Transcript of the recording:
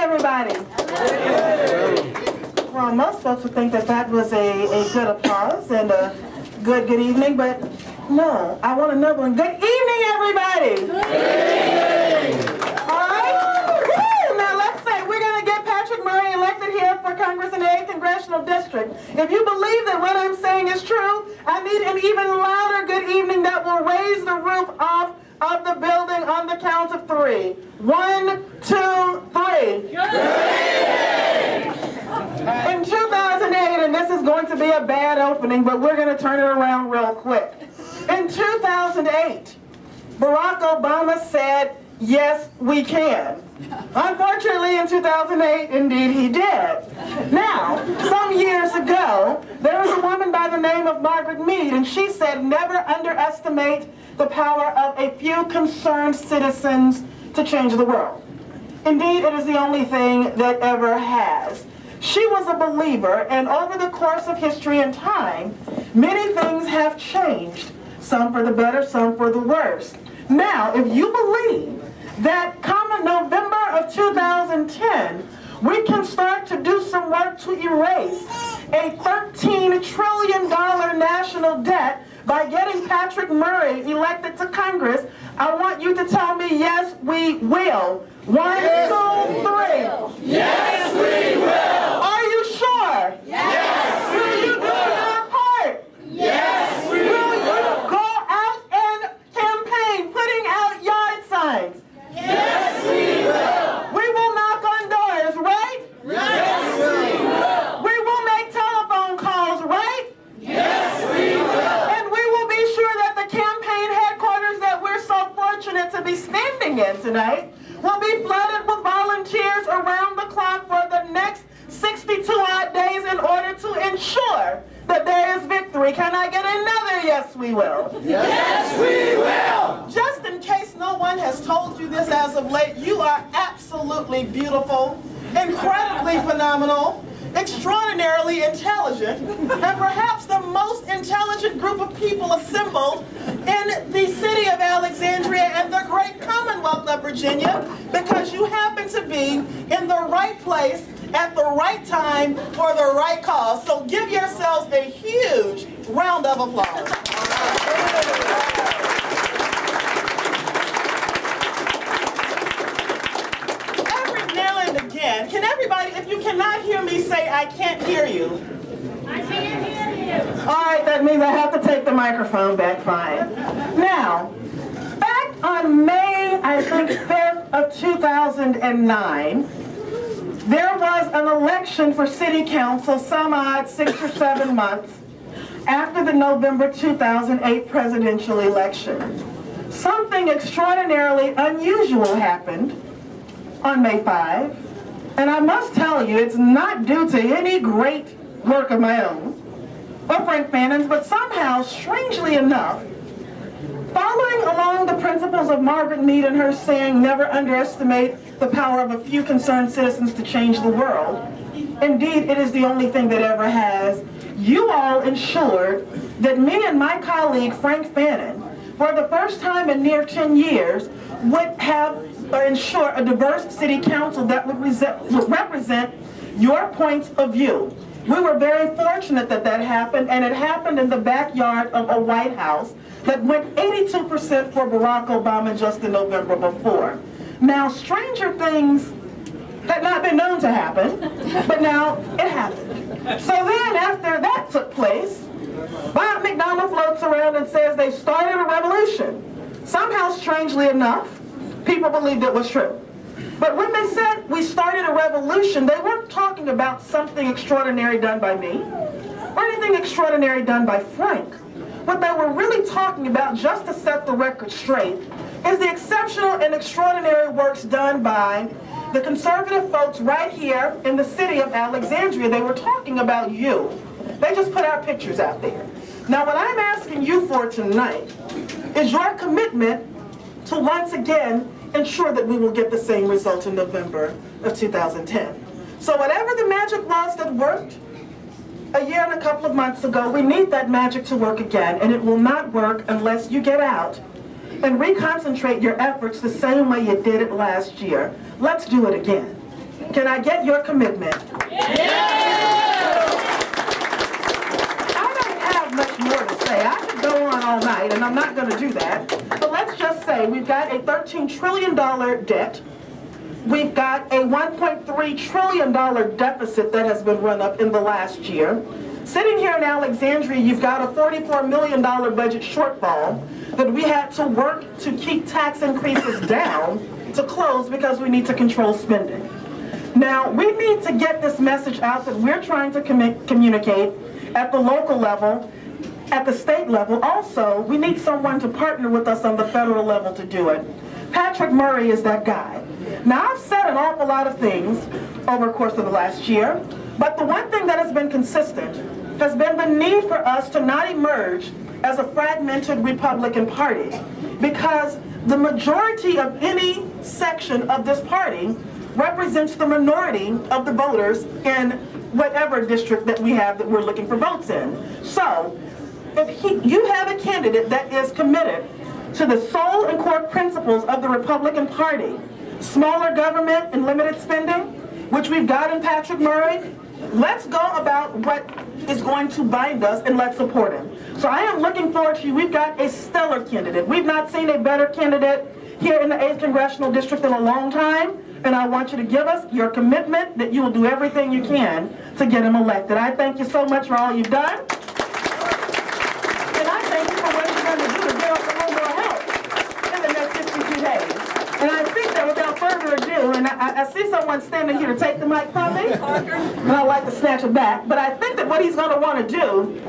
everybody. Well, most folks would think that that was a good applause and a good evening, but no, I want another one. Good evening, everybody. Good evening. All right. Woo! Now let's say we're going to get Patrick Murray elected here for Congress in the 8th Congressional District. If you believe that what I'm saying is true, I need an even louder good evening that will raise the roof off of the building on the count of 3. 1, 2, 3. Good evening. In 2008, and this is going to be a bad opening, but we're going to turn it around real quick. In 2008, Barack Obama said, yes, we can. Unfortunately, in 2008, indeed he did. Now, some years ago, there was a woman by the name of Margaret Mead, and she said, never underestimate the power of a few concerned citizens to change the world. Indeed, it is the only thing that ever has. She was a believer, and over the course of history and time, many things have changed. Some for the better, some for the worse. Now, if you believe that come November of 2010, we can start to do some work to erase a $13 trillion national debt by getting Patrick Murray elected to Congress, I want you to tell me, yes, we will. 1, 2, 3. Yes, we will. Are you sure? Yes, will you do your part? Yes, we will you go out and campaign, putting out yard signs? Yes, we will. We will knock on doors, right? Yes, we will. We will make telephone calls, right? Yes, we will. And we will be sure that the campaign headquarters that we're so fortunate to be standing in tonight will be flooded with volunteers around the clock for the next 62 odd days in order to ensure that there is victory. Can I get another yes, we will? Yes, we will. Just in case no one has told you this as of late, you are absolutely beautiful, incredibly phenomenal, extraordinarily intelligent, and perhaps the most intelligent group of people assembled in the city of Alexandria and the great Commonwealth of Virginia, because you happen to be in the right place at the right time for the right cause. So give yourselves a huge round of applause. Every now and again, can everybody, if you cannot hear me, say, I can't hear you. I can't hear you. All right, that means I have to take the microphone back, fine. Now, back on May, I think, 5th of 2009, there was an election for city council some odd 6 or 7 months after the November 2008 presidential election. Something extraordinarily unusual happened on May 5, and I must tell you, it's not due to any great work of my own or Frank Fannin's, but somehow, strangely enough, following along the principles of Margaret Mead and her saying, never underestimate the power of a few concerned citizens to change the world. Indeed, it is the only thing that ever has. You all ensured that me and my colleague, Frank Fannin, for the first time in near 10 years, would have or ensure a diverse city council that would represent your points of view. We were very fortunate that that happened, and it happened in the backyard of a White House that went 82% for Barack Obama just in November before. Now, stranger things had not been known to happen, but now it happened. So then, after that took place, Bob McDonnell floats around and says they started a revolution. Somehow, strangely enough, people believed it was true. But when they said we started a revolution, they weren't talking about something extraordinary done by me or anything extraordinary done by Frank. What they were really talking about, just to set the record straight, is the exceptional and extraordinary works done by the conservative folks right here in the city of Alexandria. They were talking about you. They just put our pictures out there. Now, what I'm asking you for tonight is your commitment to once again ensure that we will get the same result in November of 2010. So whatever the magic was that worked a year and a couple of months ago, we need that magic to work again, and it will not work unless you get out and reconcentrate your efforts the same way you did it last year. Let's do it again. Can I get your commitment? I don't have much more to say. I could go on all night, and I'm not going to do that. But let's just say we've got a $13 trillion debt. We've got a $1.3 trillion deficit that has been run up in the last year. Sitting here in Alexandria, you've got a $44 million budget shortfall that we had to work to keep tax increases down to close because we need to control spending. Now, we need to get this message out that we're trying to communicate at the local level, at the state level. Also, we need someone to partner with us on the federal level to do it. Patrick Murray is that guy. Now, I've said an awful lot of things over the course of the last year, but the one thing that has been consistent has been the need for us to not emerge as a fragmented Republican Party, because the majority of any section of this party represents the minority of the voters in whatever district that we have that we're looking for votes in. So, if you have a candidate that is committed to the soul and core principles of the Republican Party, smaller government and limited spending, which we've got in Patrick Murray, let's go about what is going to bind us and let's support him. So I am looking forward to you. We've got a stellar candidate. We've not seen a better candidate here in the 8th Congressional District in a long time, and I want you to give us your commitment that you will do everything you can to get him elected. I thank you so much for all you've done, and I thank you for what you're going to do to give us a little more help in the next 62 days. And I think that without further ado, and I see someone standing here to take the mic from me, and I'd like to snatch it back, but I think that what he's going to want to do